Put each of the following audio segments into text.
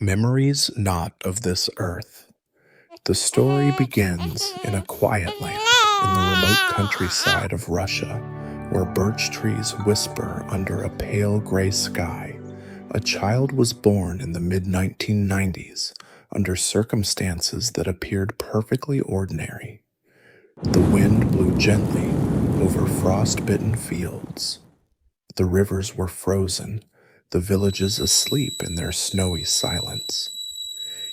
Memories not of this earth. The story begins in a quiet land in the remote countryside of Russia, where birch trees whisper under a pale gray sky. A child was born in the mid-1990s under circumstances that appeared perfectly ordinary. The wind blew gently over frost-bitten fields. The rivers were frozen, the villages asleep in their snowy silence.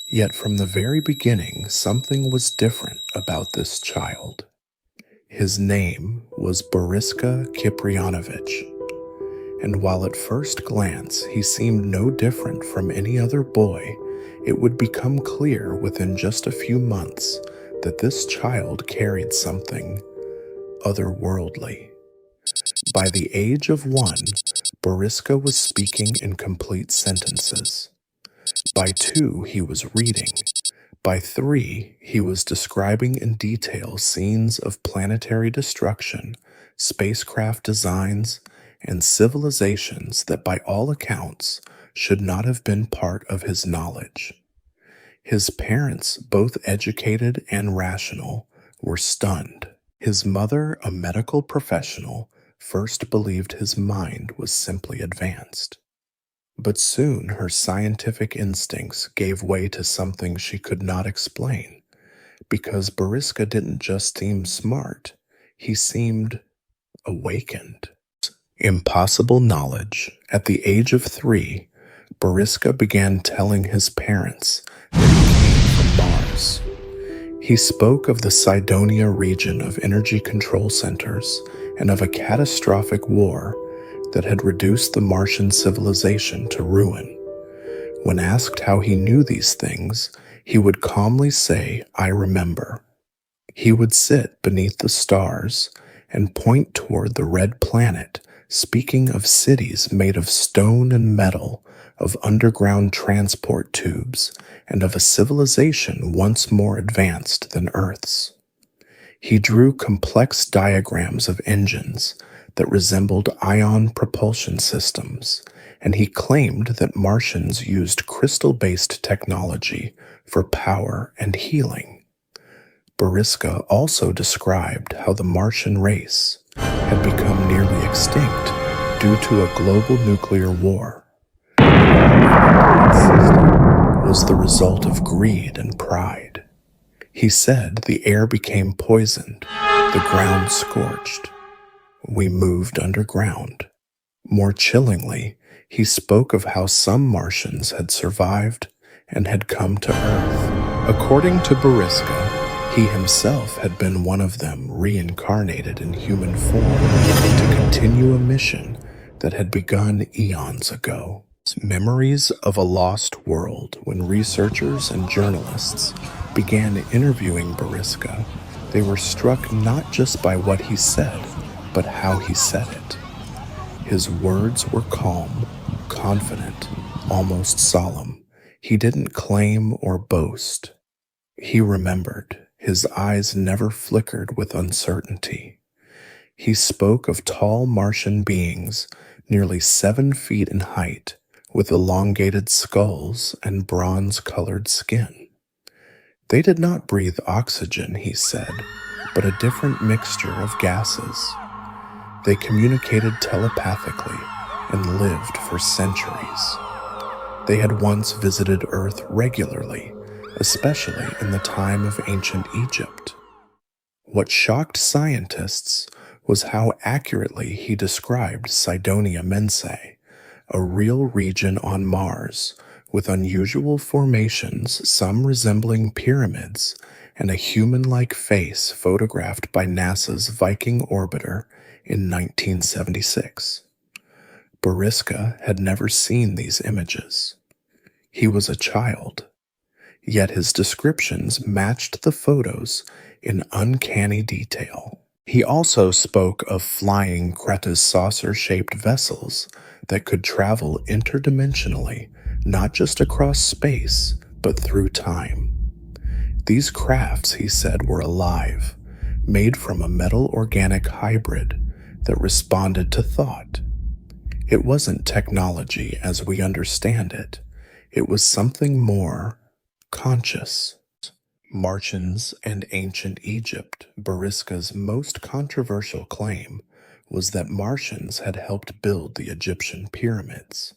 Yet from the very beginning, something was different about this child. His name was Boriska Kiprianovich, and while at first glance he seemed no different from any other boy, it would become clear within just a few months that this child carried something otherworldly. By the age of 1, Boriska was speaking in complete sentences. By 2, he was reading. By 3, he was describing in detail scenes of planetary destruction, spacecraft designs, and civilizations that by all accounts should not have been part of his knowledge. His parents, both educated and rational, were stunned. His mother, a medical professional, first believed his mind was simply advanced. But soon her scientific instincts gave way to something she could not explain, because Boriska didn't just seem smart, he seemed awakened. Impossible knowledge. At the age of 3, Boriska began telling his parents that he came from Mars. He spoke of the Cydonia region of energy control centers and of a catastrophic war that had reduced the Martian civilization to ruin. When asked how he knew these things, he would calmly say, "I remember." He would sit beneath the stars and point toward the red planet, speaking of cities made of stone and metal, of underground transport tubes, and of a civilization once more advanced than Earth's. He drew complex diagrams of engines that resembled ion propulsion systems, and he claimed that Martians used crystal-based technology for power and healing. Boriska also described how the Martian race had become nearly extinct due to a global nuclear war. Was the result of greed and pride. He said the air became poisoned, the ground scorched. We moved underground. More chillingly, he spoke of how some Martians had survived and had come to Earth. According to Boriska, he himself had been one of them reincarnated in human form to continue a mission that had begun eons ago. Memories of a lost world. When researchers and journalists began interviewing Boriska, they were struck not just by what he said, but how he said it. His words were calm, confident, almost solemn. He didn't claim or boast. He remembered. His eyes never flickered with uncertainty. He spoke of tall Martian beings, nearly 7 feet in height, with elongated skulls and bronze-colored skin. They did not breathe oxygen, he said, but a different mixture of gases. They communicated telepathically and lived for centuries. They had once visited Earth regularly, especially in the time of ancient Egypt. What shocked scientists was how accurately he described Cydonia Mensae, a real region on Mars with unusual formations, some resembling pyramids, and a human-like face photographed by NASA's Viking orbiter in 1976. Boriska had never seen these images. He was a child, yet his descriptions matched the photos in uncanny detail. He also spoke of flying Kreta's saucer-shaped vessels that could travel interdimensionally, not just across space, but through time. These crafts, he said, were alive, made from a metal-organic hybrid that responded to thought. It wasn't technology as we understand it. It was something more conscious. Martians and ancient Egypt. Bariska's most controversial claim was that Martians had helped build the Egyptian pyramids.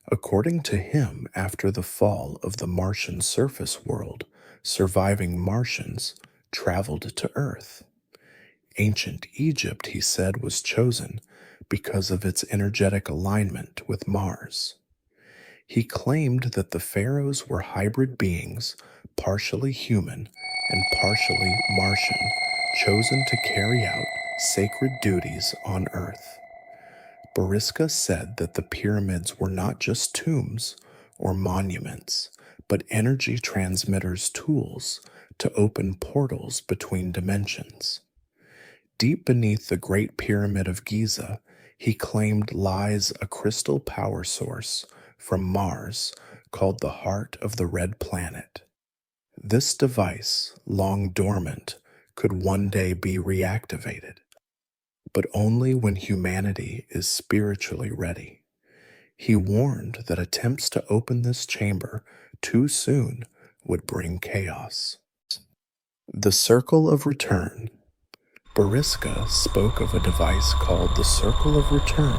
According to him, after the fall of the Martian surface world, surviving Martians traveled to Earth. Ancient Egypt, he said, was chosen because of its energetic alignment with Mars. He claimed that the pharaohs were hybrid beings, partially human and partially Martian, chosen to carry out sacred duties on Earth. Bariska said that the pyramids were not just tombs or monuments, but energy transmitters' tools to open portals between dimensions. Deep beneath the Great Pyramid of Giza, he claimed lies a crystal power source from Mars called the Heart of the Red Planet. This device, long dormant, could one day be reactivated, but only when humanity is spiritually ready. He warned that attempts to open this chamber too soon would bring chaos. The Circle of Return. Bariska spoke of a device called the Circle of Return,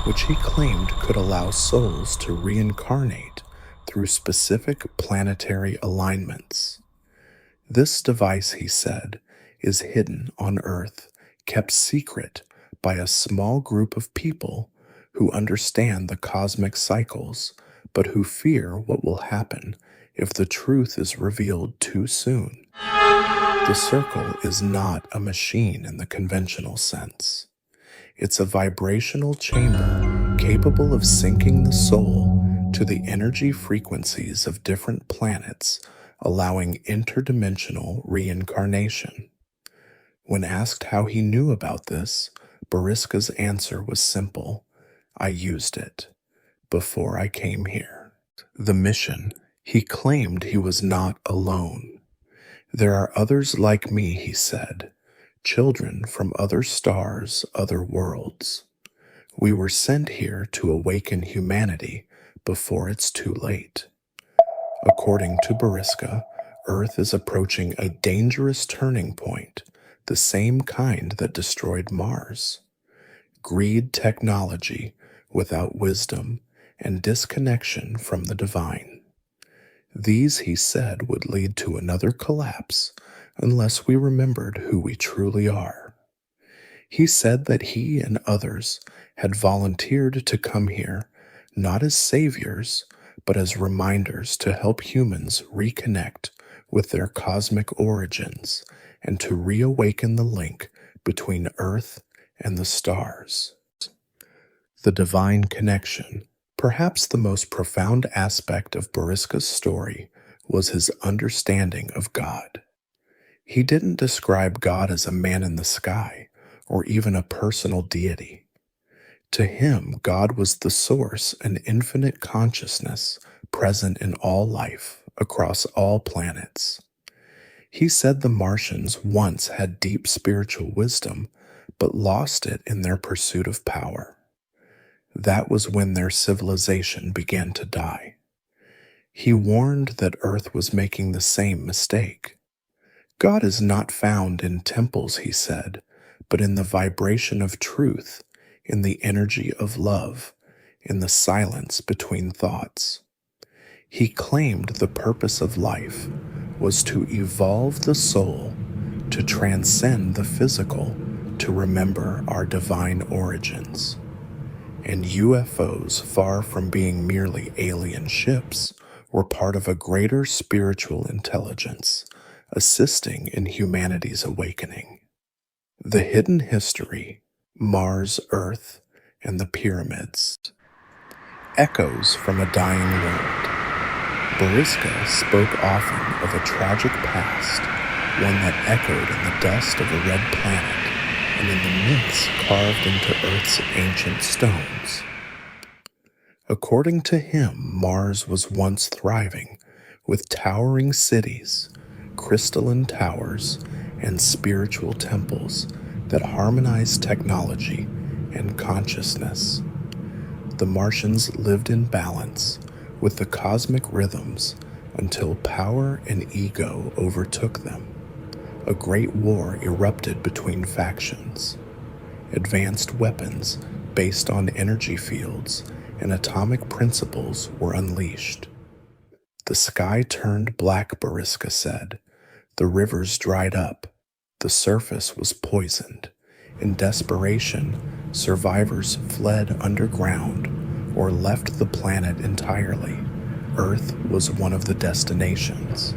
which he claimed could allow souls to reincarnate through specific planetary alignments. This device, he said, is hidden on Earth, kept secret by a small group of people who understand the cosmic cycles, but who fear what will happen if the truth is revealed too soon. The circle is not a machine in the conventional sense. It's a vibrational chamber capable of syncing the soul to the energy frequencies of different planets, allowing interdimensional reincarnation. When asked how he knew about this, Bariska's answer was simple: I used it before I came here. The mission. He claimed he was not alone. There are others like me, he said, children from other stars, other worlds. We were sent here to awaken humanity before it's too late. According to Bariska, Earth is approaching a dangerous turning point, the same kind that destroyed Mars. Greed technology without wisdom and disconnection from the divine. These, he said, would lead to another collapse unless we remembered who we truly are. He said that he and others had volunteered to come here not as saviors, but as reminders to help humans reconnect with their cosmic origins and to reawaken the link between Earth and the stars. The divine connection. Perhaps the most profound aspect of Bariska's story was his understanding of God. He didn't describe God as a man in the sky or even a personal deity. To him, God was the source, an infinite consciousness present in all life across all planets. He said the Martians once had deep spiritual wisdom, but lost it in their pursuit of power. That was when their civilization began to die. He warned that Earth was making the same mistake. God is not found in temples, he said, but in the vibration of truth, in the energy of love, in the silence between thoughts. He claimed the purpose of life was to evolve the soul, to transcend the physical, to remember our divine origins. And UFOs, far from being merely alien ships, were part of a greater spiritual intelligence, assisting in humanity's awakening. The hidden history, Mars, Earth, and the pyramids. Echoes from a dying world. Bariska spoke often of a tragic past, one that echoed in the dust of a red planet and in the myths carved into Earth's ancient stones. According to him, Mars was once thriving, with towering cities, crystalline towers, and spiritual temples that harmonized technology and consciousness. The Martians lived in balance, with the cosmic rhythms until power and ego overtook them. A great war erupted between factions. Advanced weapons based on energy fields and atomic principles were unleashed. The sky turned black, Bariska said. The rivers dried up. The surface was poisoned. In desperation, survivors fled underground or left the planet entirely. Earth was one of the destinations.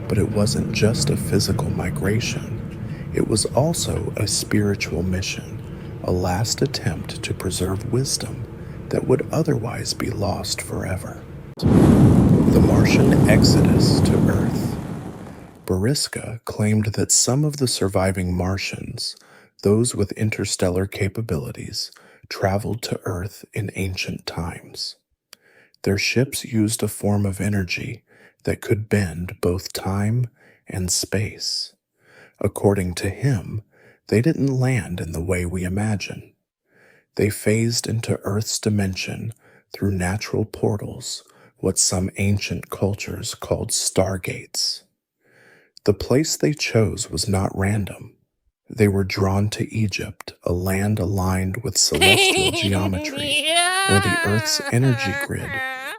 But it wasn't just a physical migration. It was also a spiritual mission, a last attempt to preserve wisdom that would otherwise be lost forever. The Martian Exodus to Earth. Bariska claimed that some of the surviving Martians, those with interstellar capabilities, traveled to Earth in ancient times. Their ships used a form of energy that could bend both time and space. According to him, they didn't land in the way we imagine. They phased into Earth's dimension through natural portals, what some ancient cultures called stargates. The place they chose was not random. They were drawn to Egypt, a land aligned with celestial geometry, where the Earth's energy grid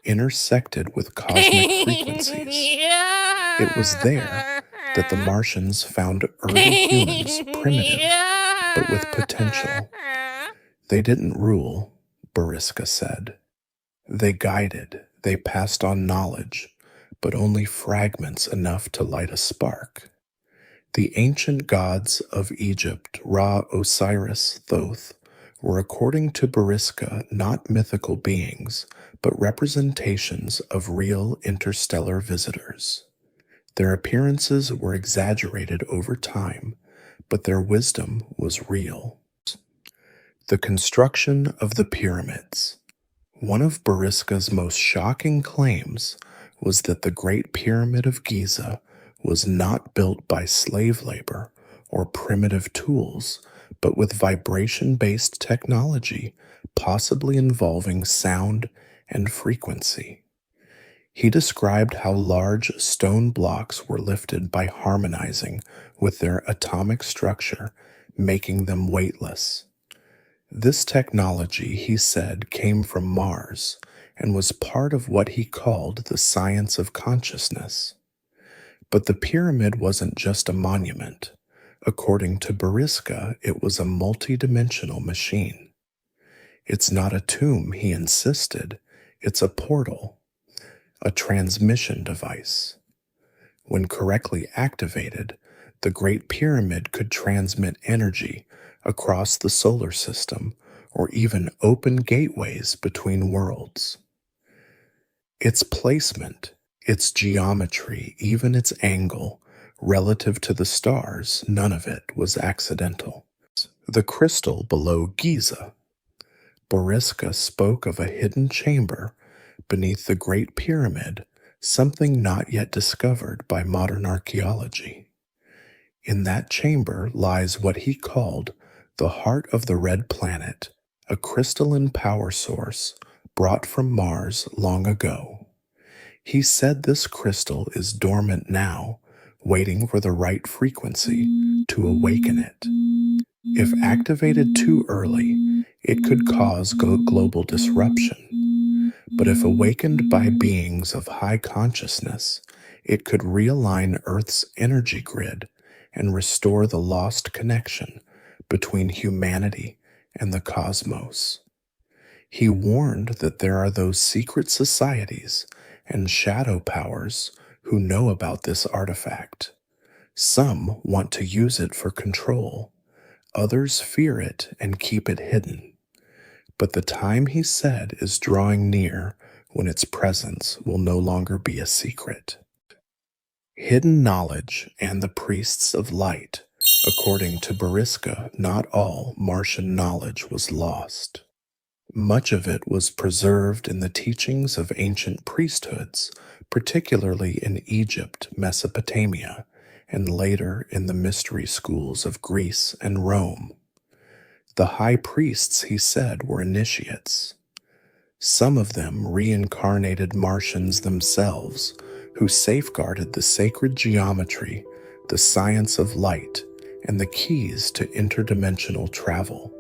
intersected with cosmic frequencies. It was there that the Martians found early humans primitive, but with potential. They didn't rule, Bariska said. They guided, they passed on knowledge, but only fragments enough to light a spark. The ancient gods of Egypt, Ra, Osiris, Thoth, were, according to Bariska, not mythical beings, but representations of real interstellar visitors. Their appearances were exaggerated over time, but their wisdom was real. The construction of the pyramids. One of Bariska's most shocking claims was that the Great Pyramid of Giza was not built by slave labor or primitive tools, but with vibration-based technology, possibly involving sound and frequency. He described how large stone blocks were lifted by harmonizing with their atomic structure, making them weightless. This technology, he said, came from Mars and was part of what he called the science of consciousness. But the pyramid wasn't just a monument. According to Bariska, it was a multidimensional machine. It's not a tomb, he insisted. It's a portal, a transmission device. When correctly activated, the Great Pyramid could transmit energy across the solar system or even open gateways between worlds. Its placement, its geometry, even its angle, relative to the stars, none of it was accidental. The crystal below Giza. Bariska spoke of a hidden chamber beneath the Great Pyramid, something not yet discovered by modern archaeology. In that chamber lies what he called the heart of the red planet, a crystalline power source brought from Mars long ago. He said this crystal is dormant now, waiting for the right frequency to awaken it. If activated too early, it could cause global disruption. But if awakened by beings of high consciousness, it could realign Earth's energy grid and restore the lost connection between humanity and the cosmos. He warned that there are those secret societies and shadow powers who know about this artifact. Some want to use it for control. Others fear it and keep it hidden. But the time, he said, is drawing near when its presence will no longer be a secret. Hidden knowledge and the priests of light. According to Bariska, not all Martian knowledge was lost. Much of it was preserved in the teachings of ancient priesthoods, particularly in Egypt, Mesopotamia, and later in the mystery schools of Greece and Rome. The high priests, he said, were initiates. Some of them reincarnated Martians themselves who safeguarded the sacred geometry, the science of light, and the keys to interdimensional travel.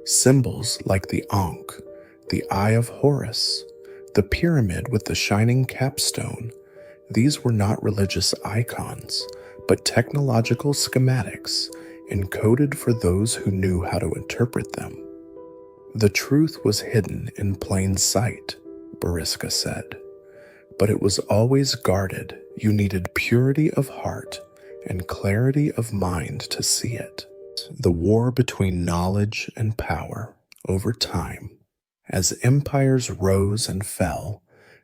Symbols like the Ankh, the Eye of Horus, the pyramid with the shining capstone, these were not religious icons, but technological schematics encoded for those who knew how to interpret them. The truth was hidden in plain sight, Boriska said, but it was always guarded. You needed purity of heart and clarity of mind to see it. The war between knowledge and power over time. As empires rose and fell,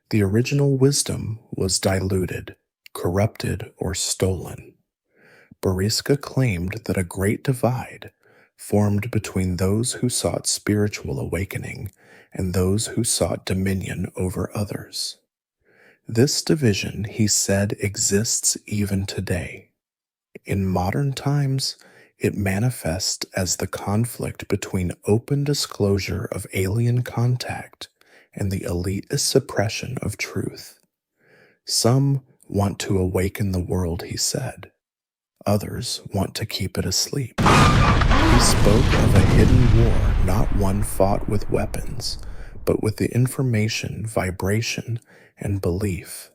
the original wisdom was diluted, corrupted, or stolen. Boriska claimed that a great divide formed between those who sought spiritual awakening and those who sought dominion over others. This division, he said, exists even today. In modern times, it manifests as the conflict between open disclosure of alien contact and the elitist suppression of truth. Some want to awaken the world, he said. Others want to keep it asleep. He spoke of a hidden war, not one fought with weapons, but with the information, vibration, and belief.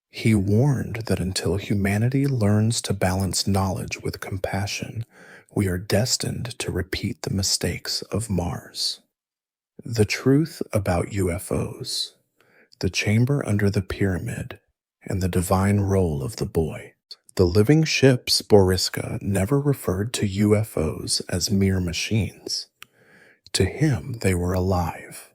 He warned that until humanity learns to balance knowledge with compassion, we are destined to repeat the mistakes of Mars. The truth about UFOs, the chamber under the pyramid, and the divine role of the boy. The living ships, Boriska never referred to UFOs as mere machines. To him, they were alive.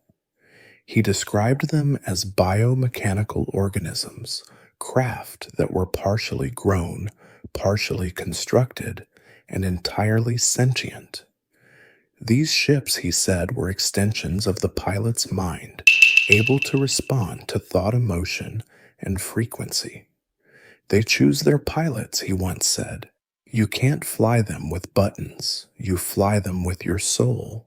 He described them as biomechanical organisms, craft that were partially grown, partially constructed, and entirely sentient. These ships, he said, were extensions of the pilot's mind, able to respond to thought, emotion, and frequency. They choose their pilots, he once said. You can't fly them with buttons, you fly them with your soul.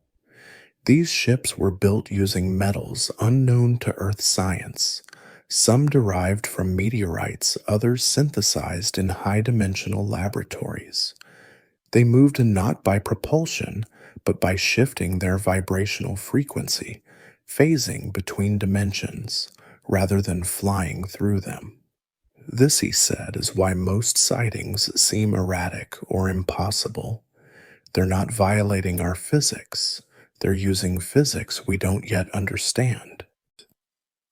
These ships were built using metals unknown to Earth science, some derived from meteorites, others synthesized in high-dimensional laboratories. They moved not by propulsion, but by shifting their vibrational frequency, phasing between dimensions, rather than flying through them. This, he said, is why most sightings seem erratic or impossible. They're not violating our physics. They're using physics we don't yet understand.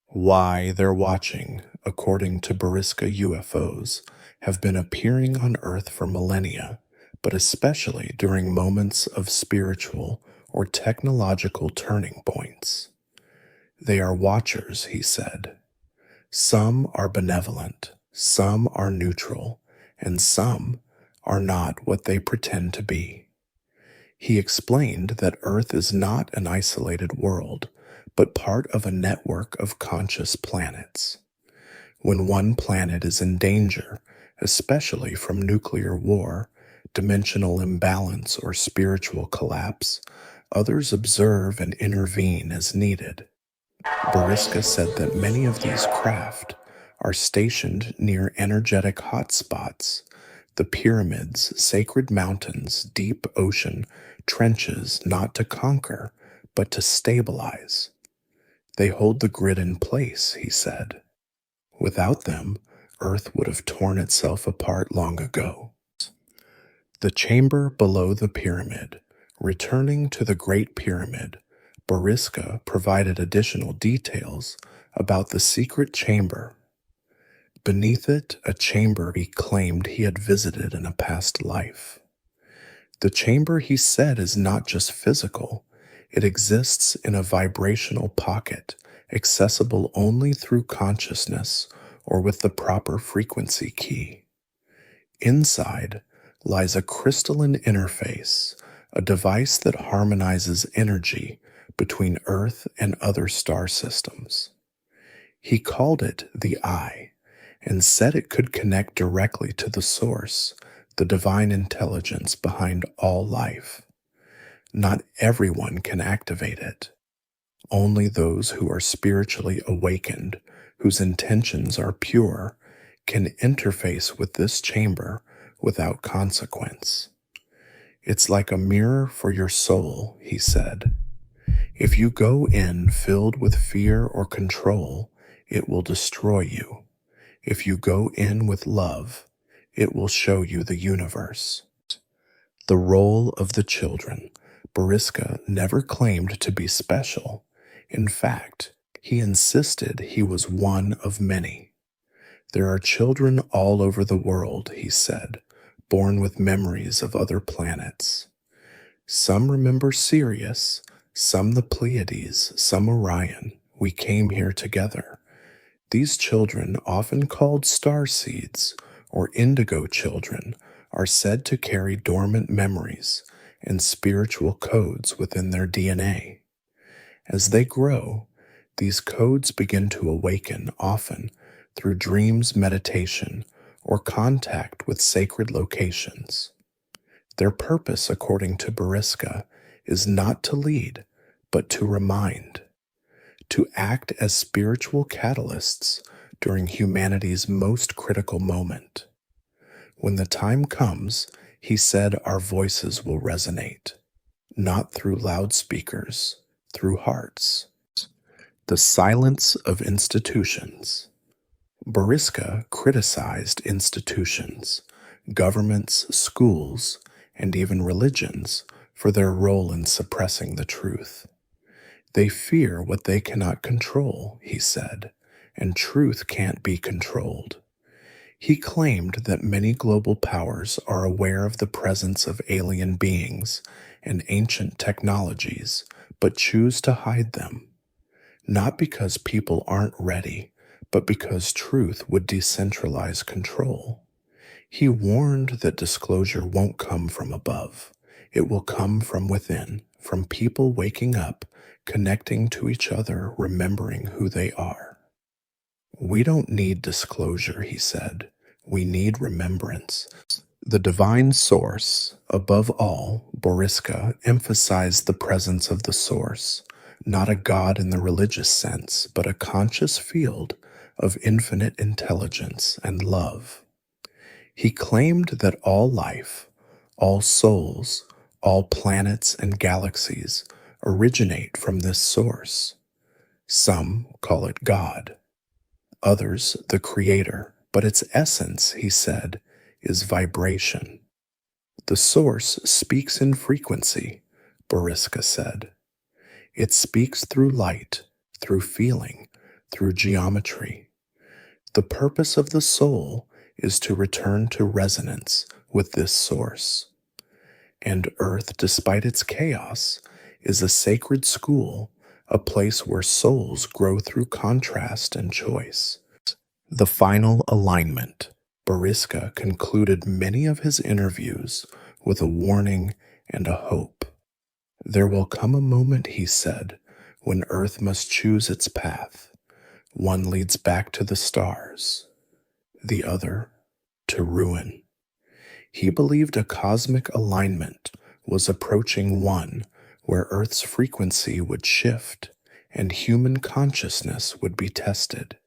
Why they're watching, according to Boriska, UFOs have been appearing on Earth for millennia, but especially during moments of spiritual or technological turning points. They are watchers, he said. Some are benevolent, some are neutral, and some are not what they pretend to be. He explained that Earth is not an isolated world, but part of a network of conscious planets. When one planet is in danger, especially from nuclear war, dimensional imbalance, or spiritual collapse, others observe and intervene as needed. Boriska said that many of these craft are stationed near energetic hotspots, the pyramids, sacred mountains, deep ocean, trenches, not to conquer, but to stabilize. They hold the grid in place, he said. Without them, Earth would have torn itself apart long ago. The chamber below the pyramid. Returning to the Great Pyramid, Boriska provided additional details about the secret chamber. Beneath it, a chamber he claimed he had visited in a past life. The chamber, he said, is not just physical. It exists in a vibrational pocket, accessible only through consciousness or with the proper frequency key. Inside lies a crystalline interface, a device that harmonizes energy between Earth and other star systems. He called it the Eye, and said it could connect directly to the source, the divine intelligence behind all life. Not everyone can activate it. Only those who are spiritually awakened, whose intentions are pure, can interface with this chamber without consequence. It's like a mirror for your soul, he said. If you go in filled with fear or control, it will destroy you. If you go in with love, it will show you the universe. The role of the children. Boriska never claimed to be special. In fact, he insisted he was one of many. There are children all over the world, he said, born with memories of other planets. Some remember Sirius, some the Pleiades, some Orion. We came here together. These children, often called star seeds or indigo children, are said to carry dormant memories and spiritual codes within their DNA. As they grow, these codes begin to awaken, often through dreams, meditation, or contact with sacred locations. Their purpose, according to Boriska, is not to lead, but to remind, to act as spiritual catalysts during humanity's most critical moment. When the time comes, he said, our voices will resonate, not through loudspeakers, through hearts. The silence of institutions. Boriska criticized institutions, governments, schools, and even religions for their role in suppressing the truth. They fear what they cannot control, he said, and truth can't be controlled. He claimed that many global powers are aware of the presence of alien beings and ancient technologies, but choose to hide them. Not because people aren't ready, but because truth would decentralize control. He warned that disclosure won't come from above. It will come from within, from people waking up, connecting to each other, remembering who they are. We don't need disclosure, he said. We need remembrance. The divine source. Above all, Boriska emphasized the presence of the source, not a god in the religious sense, but a conscious field of infinite intelligence and love. He claimed that all life, all souls, all planets and galaxies originate from this source. Some call it God, others the Creator, but its essence, he said, is vibration. The source speaks in frequency, Boriska said. It speaks through light, through feeling, through geometry. The purpose of the soul is to return to resonance with this source. And Earth, despite its chaos, is a sacred school, a place where souls grow through contrast and choice. The final alignment. Boriska concluded many of his interviews with a warning and a hope. There will come a moment, he said, when Earth must choose its path. One leads back to the stars, the other to ruin. He believed a cosmic alignment was approaching, one where Earth's frequency would shift and human consciousness would be tested.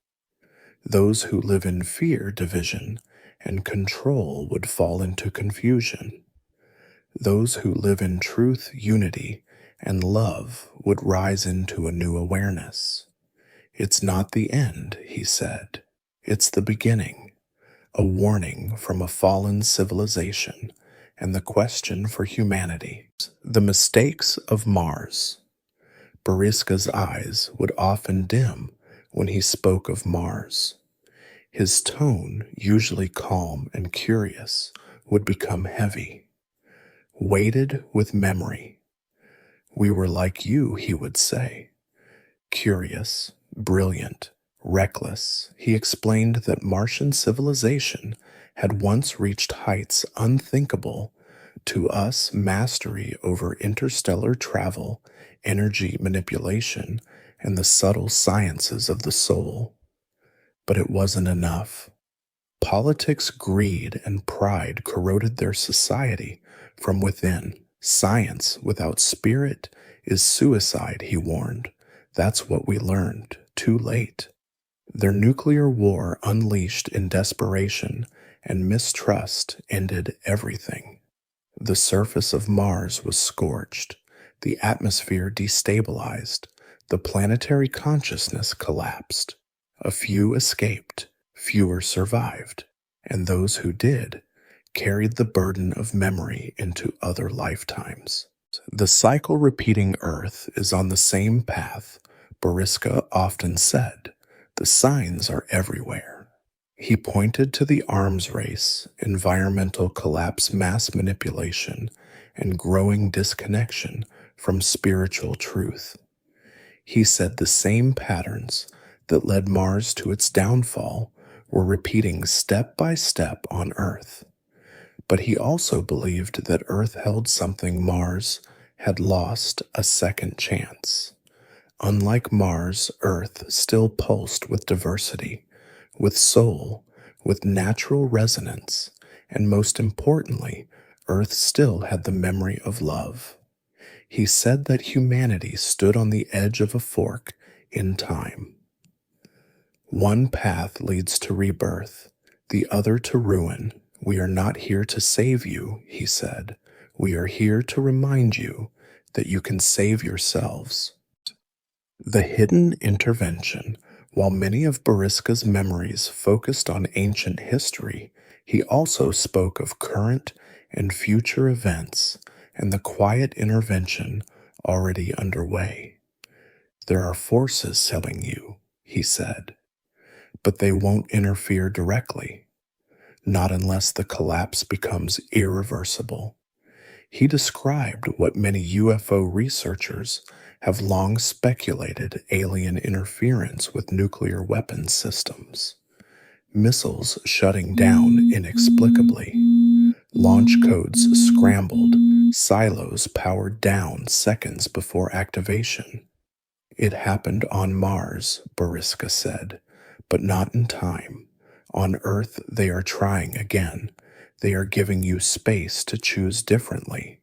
Those who live in fear, division, and control would fall into confusion. Those who live in truth, unity, and love would rise into a new awareness. It's not the end, he said. It's the beginning, a warning from a fallen civilization and the question for humanity. The mistakes of Mars. Boriska's eyes would often dim when he spoke of Mars. His tone, usually calm and curious, would become heavy, weighted with memory. We were like you, he would say. Curious, brilliant, reckless, he explained that Martian civilization had once reached heights unthinkable to us, mastery over interstellar travel, energy manipulation, and the subtle sciences of the soul. But it wasn't enough. Politics, greed, and pride corroded their society from within. Science without spirit is suicide, he warned. That's what we learned too late. Their nuclear war unleashed in desperation and mistrust ended everything. The surface of Mars was scorched, the atmosphere destabilized, the planetary consciousness collapsed. A few escaped, fewer survived, and those who did carried the burden of memory into other lifetimes. The cycle repeating Earth is on the same path, Boriska often said. The signs are everywhere. He pointed to the arms race, environmental collapse, mass manipulation, and growing disconnection from spiritual truth. He said the same patterns that led Mars to its downfall were repeating step by step on Earth. But he also believed that Earth held something Mars had lost, a second chance. Unlike Mars, Earth still pulsed with diversity, with soul, with natural resonance, and most importantly, Earth still had the memory of love. He said that humanity stood on the edge of a fork in time. One path leads to rebirth, the other to ruin. We are not here to save you, he said. We are here to remind you that you can save yourselves. The hidden intervention. While many of Boriska's memories focused on ancient history, he also spoke of current and future events and the quiet intervention already underway. There are forces helping you, he said, but they won't interfere directly, not unless the collapse becomes irreversible. He described what many UFO researchers have long speculated: alien interference with nuclear weapons systems, missiles shutting down inexplicably, launch codes scrambled, silos powered down seconds before activation. It happened on Mars, Boriska said, but not in time. On Earth, they are trying again. They are giving you space to choose differently.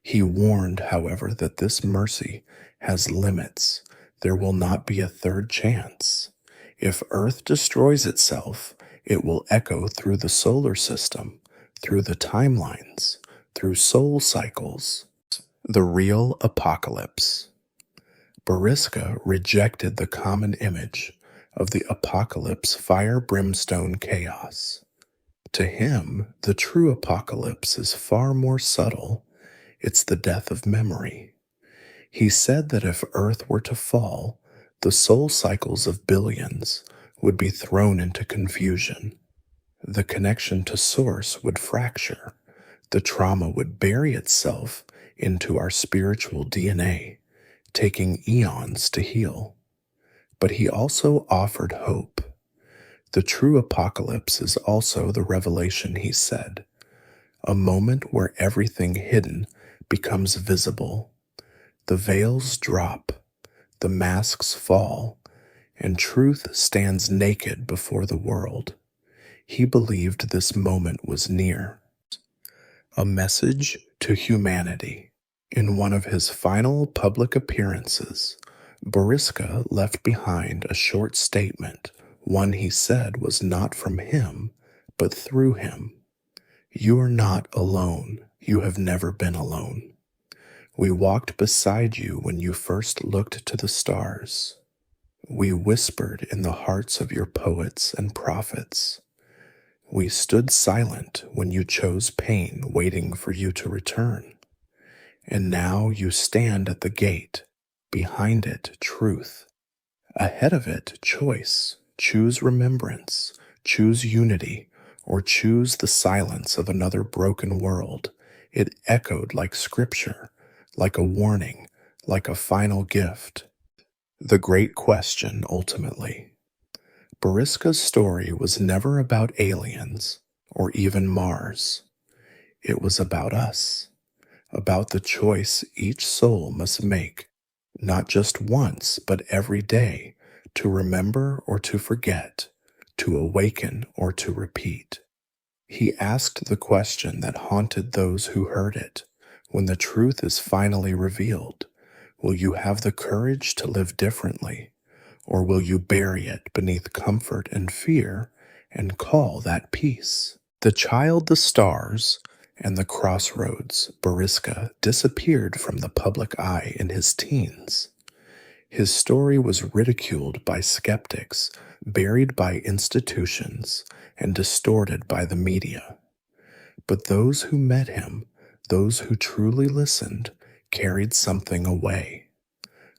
He warned, however, that this mercy has limits. There will not be a third chance. If Earth destroys itself, it will echo through the solar system, through the timelines, through soul cycles. The real apocalypse. Boriska rejected the common image of the apocalypse, fire, brimstone, chaos. To him, the true apocalypse is far more subtle. It's the death of memory. He said that if Earth were to fall, the soul cycles of billions would be thrown into confusion. The connection to Source would fracture. The trauma would bury itself into our spiritual DNA, taking eons to heal. But he also offered hope. The true apocalypse is also the revelation, he said, a moment where everything hidden becomes visible. The veils drop, the masks fall, and truth stands naked before the world. He believed this moment was near. A message to humanity. In one of his final public appearances, Boriska left behind a short statement, one he said was not from him, but through him. You are not alone. You have never been alone. We walked beside you when you first looked to the stars. We whispered in the hearts of your poets and prophets. We stood silent when you chose pain, waiting for you to return. And now you stand at the gate, behind it, truth. Ahead of it, choice. Choose remembrance, choose unity, or choose the silence of another broken world. It echoed like scripture, like a warning, like a final gift. The great question, ultimately. Boriska's story was never about aliens or even Mars. It was about us, about the choice each soul must make, not just once, but every day, to remember or to forget, to awaken or to repeat. He asked the question that haunted those who heard it. When the truth is finally revealed, Will you have the courage to live differently, or will you bury it beneath comfort and fear and call that peace? The child, the stars, and the crossroads, Boriska disappeared from the public eye in his teens. His story was ridiculed by skeptics, buried by institutions, and distorted by the media. But those who met him, those who truly listened, carried something away.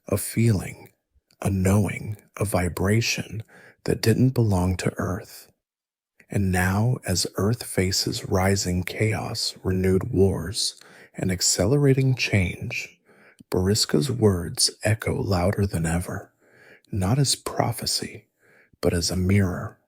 A feeling, a knowing, a vibration that didn't belong to Earth. And now, as Earth faces rising chaos, renewed wars, and accelerating change, Boriska's words echo louder than ever, not as prophecy, but as a mirror,